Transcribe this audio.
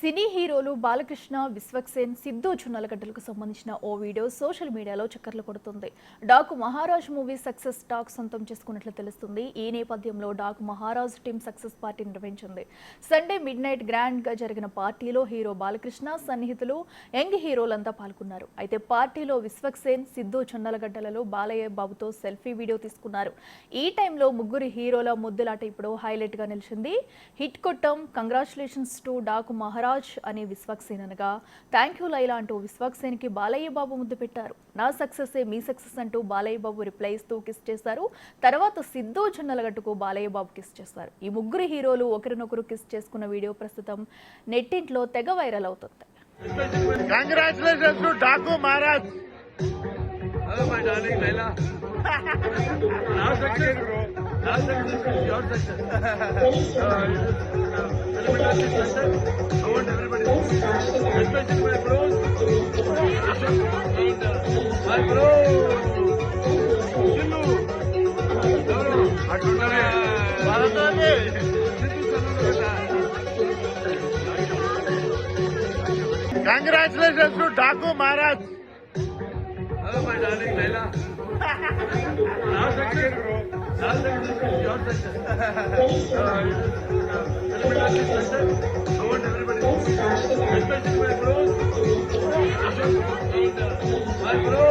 సినీ హీరోలు బాలకృష్ణ, విశ్వక్సేన్, సిద్ధు చున్నలగడ్డలకు సంబంధించిన ఓ video social మీడియాలో చక్కర్లు కొడుతుంది. Daaku Maharaj movie success talk సొంతం చేసుకున్నట్లు తెలుస్తుంది. ఈ నేపథ్యంలో Daaku Maharaj team success party నిర్వహించింది. సండే మిడ్ నైట్ గ్రాండ్ గా జరిగిన పార్టీలో హీరో బాలకృష్ణ, సన్నిహితులు, యంగ్ హీరోలంతా పాల్గొన్నారు. అయితే పార్టీలో విశ్వక్సేన్, సిద్ధు చున్నలగడ్డలలో బాలయ్య బాబుతో సెల్ఫీ వీడియో తీసుకున్నారు. ఈ టైంలో ముగ్గురు హీరోల ముద్దులాట ఇప్పుడు హైలైట్ గా నిలిచింది. Hit Kottam, congratulations to Daaku Maharaj అని విశ్వక్సేన్ అనగా, థ్యాంక్ యూ లైలా అంటూ విశ్వక్సేన్ కి బాలయ్య బాబు ముద్దు పెట్టారు. నా సక్సెస్ మీ సక్సెస్ అంటూ బాలయ్య బాబు రిప్లై ఇస్తూ కిస్ చేశారు. తర్వాత సిద్ధు చున్నలగట్టుకు బాలయ్య బాబు కిస్ చేశారు. ఈ ముగ్గురు హీరోలు ఒకరినొకరు కిస్ చేసుకున్న వీడియో ప్రస్తుతం నెట్టింట్లో తెగ వైరల్ అవుతుంది. Congratulations to Daku Maharaj. Hello, my darling Laila. Our success, our success is your success. Element of this success, I want everybody, especially my bros, and my bro, Chillu, Gaurav, Atunare, Bharatane. Congratulations to Daku Maharaj. Hello, my darling Laila. Our success is your success. Element of this success, I want everybody, especially my bros, and my bro.